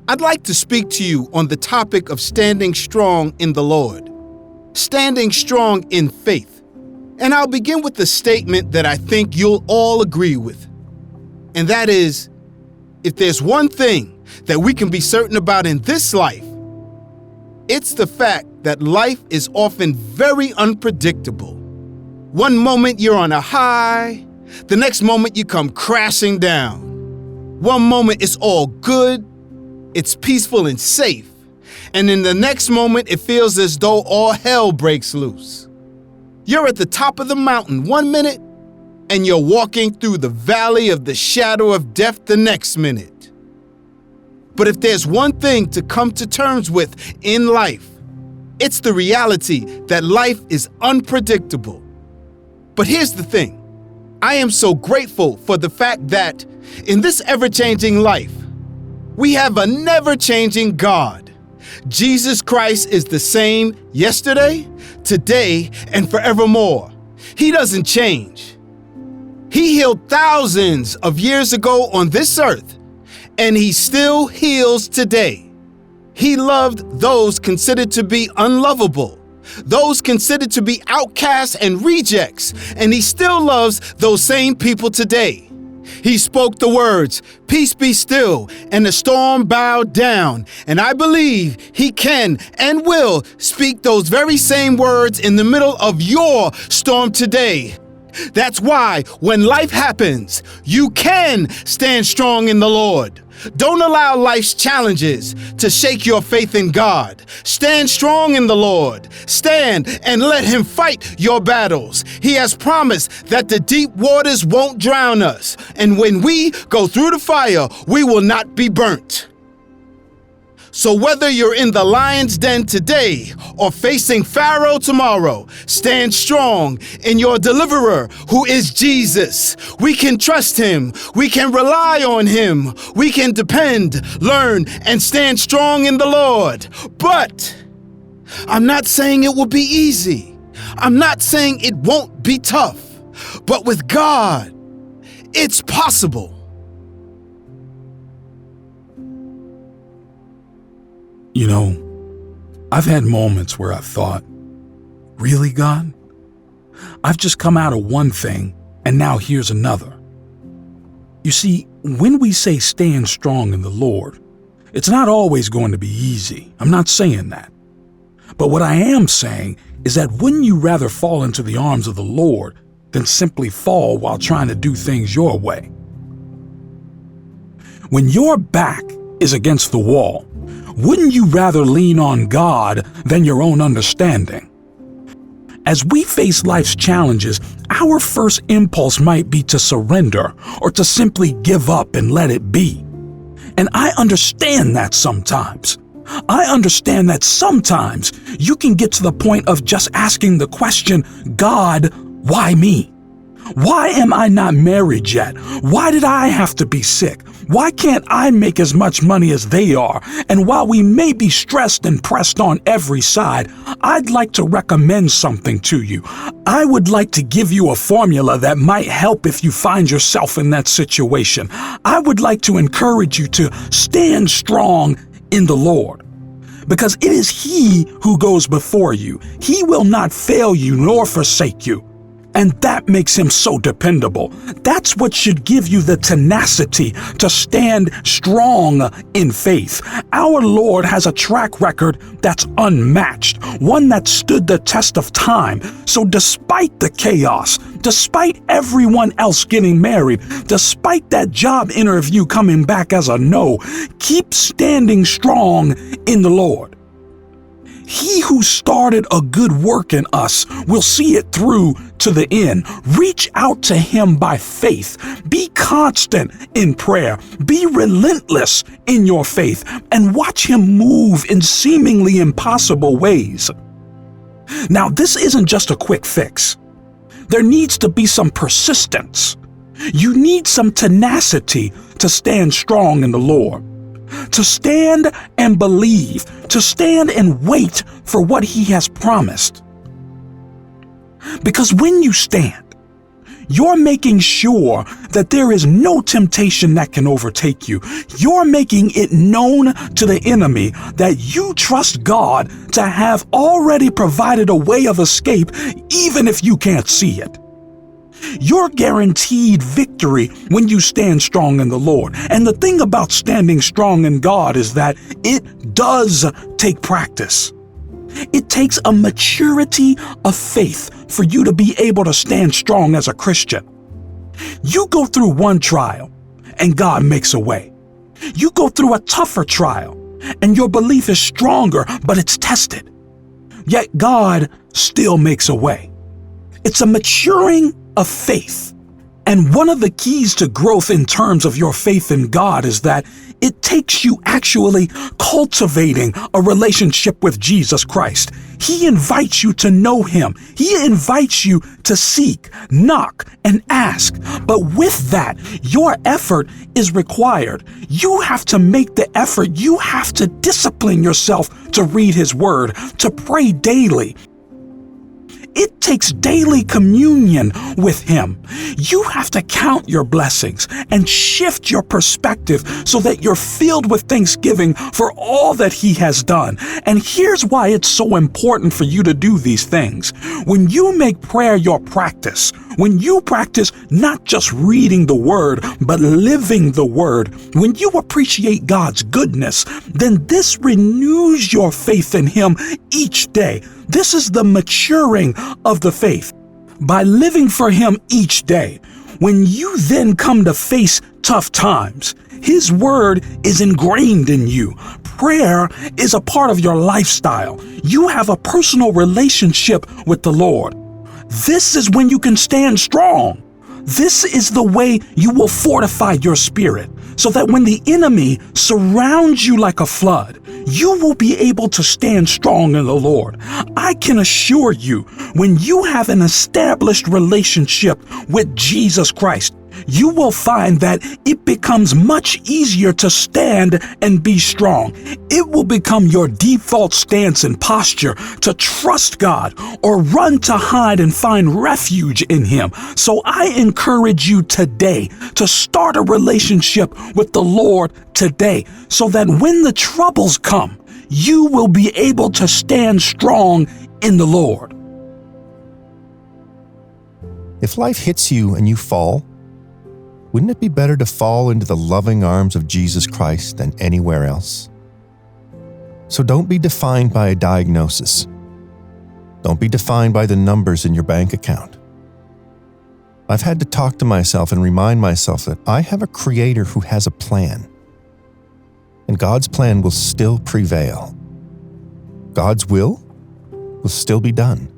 I'd like to speak to you on the topic of standing strong in the Lord, standing strong in faith. And I'll begin with the statement that I think you'll all agree with. And that is, if there's one thing that we can be certain about in this life, it's the fact that life is often very unpredictable. One moment you're on a high, the next moment you come crashing down. One moment it's all good, it's peaceful and safe, and in the next moment it feels as though all hell breaks loose. You're at the top of the mountain one minute, and you're walking through the valley of the shadow of death the next minute. But if there's one thing to come to terms with in life, it's the reality that life is unpredictable. But here's the thing. I am so grateful for the fact that in this ever-changing life, we have a never-changing God. Jesus Christ is the same yesterday, today, and forevermore. He doesn't change. He healed thousands of years ago on this earth, and he still heals today. He loved those considered to be unlovable, those considered to be outcasts and rejects, and he still loves those same people today. He spoke the words, "Peace be still," and the storm bowed down. And I believe he can and will speak those very same words in the middle of your storm today. That's why when life happens, you can stand strong in the Lord. Don't allow life's challenges to shake your faith in God. Stand strong in the Lord. Stand and let him fight your battles. He has promised that the deep waters won't drown us. And when we go through the fire, we will not be burnt. So whether you're in the lion's den today or facing Pharaoh tomorrow, stand strong in your deliverer, who is Jesus. We can trust him. We can rely on him. We can depend, learn, and stand strong in the Lord. But I'm not saying it will be easy. I'm not saying it won't be tough. But with God, it's possible. You know, I've had moments where I've thought, really, God? I've just come out of one thing, and now here's another. You see, when we say stand strong in the Lord, it's not always going to be easy. I'm not saying that. But what I am saying is that wouldn't you rather fall into the arms of the Lord than simply fall while trying to do things your way? When your back is against the wall, wouldn't you rather lean on God than your own understanding? As we face life's challenges, our first impulse might be to surrender or to simply give up and let it be. And I understand that sometimes. I understand that sometimes you can get to the point of just asking the question, God, why me? Why am I not married yet? Why did I have to be sick? Why can't I make as much money as they are? And while we may be stressed and pressed on every side, I'd like to recommend something to you. I would like to give you a formula that might help if you find yourself in that situation. I would like to encourage you to stand strong in the Lord, because it is He who goes before you. He will not fail you nor forsake you. And that makes him so dependable. That's what should give you the tenacity to stand strong in faith. Our Lord has a track record that's unmatched, one that stood the test of time. So despite the chaos, despite everyone else getting married, despite that job interview coming back as a no, keep standing strong in the Lord. He who started a good work in us will see it through to the end. Reach out to him by faith. Be constant in prayer. Be relentless in your faith and watch him move in seemingly impossible ways. Now, this isn't just a quick fix. There needs to be some persistence. You need some tenacity to stand strong in the Lord. To stand and believe, to stand and wait for what He has promised. Because when you stand, You're making sure that there is no temptation that can overtake you. You're making it known to the enemy that you trust God to have already provided a way of escape, even if you can't see it. You're guaranteed victory when you stand strong in the Lord. And the thing about standing strong in God is that it does take practice. It takes a maturity of faith for you to be able to stand strong as a Christian. You go through one trial and God makes a way. You go through a tougher trial and your belief is stronger, but it's tested. Yet God still makes a way. It's a maturing of faith. And one of the keys to growth in terms of your faith in God is that it takes you actually cultivating a relationship with Jesus Christ. He invites you to know Him. He invites you to seek, knock, and ask. But with that, your effort is required. You have to make the effort. You have to discipline yourself to read His Word, to pray daily. It takes daily communion with Him. You have to count your blessings and shift your perspective so that you're filled with thanksgiving for all that He has done. And here's why it's so important for you to do these things. When you make prayer your practice, when you practice not just reading the Word, but living the Word, when you appreciate God's goodness, then this renews your faith in Him each day. This is the maturing of the faith. By living for Him each day, when you then come to face tough times, His Word is ingrained in you. Prayer is a part of your lifestyle. You have a personal relationship with the Lord. This is when you can stand strong. This is the way you will fortify your spirit, so that when the enemy surrounds you like a flood, you will be able to stand strong in the Lord. I can assure you, when you have an established relationship with Jesus Christ, you will find that it becomes much easier to stand and be strong. It will become your default stance and posture to trust God or run to hide and find refuge in Him. So I encourage you today to start a relationship with the Lord today, so that when the troubles come, you will be able to stand strong in the Lord. If life hits you and you fall, wouldn't it be better to fall into the loving arms of Jesus Christ than anywhere else? So don't be defined by a diagnosis. Don't be defined by the numbers in your bank account. I've had to talk to myself and remind myself that I have a Creator who has a plan. And God's plan will still prevail. God's will still be done.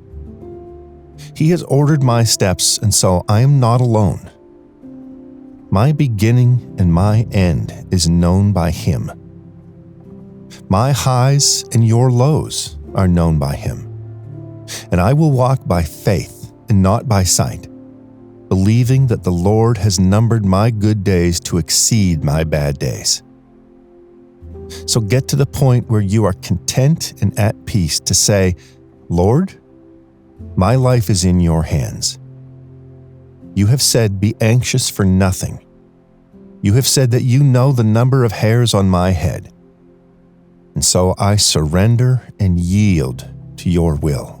He has ordered my steps, and so I am not alone. My beginning and my end is known by Him. My highs and your lows are known by Him. And I will walk by faith and not by sight, believing that the Lord has numbered my good days to exceed my bad days. So get to the point where you are content and at peace to say, Lord, my life is in your hands. You have said, be anxious for nothing. You have said that you know the number of hairs on my head. And so I surrender and yield to your will.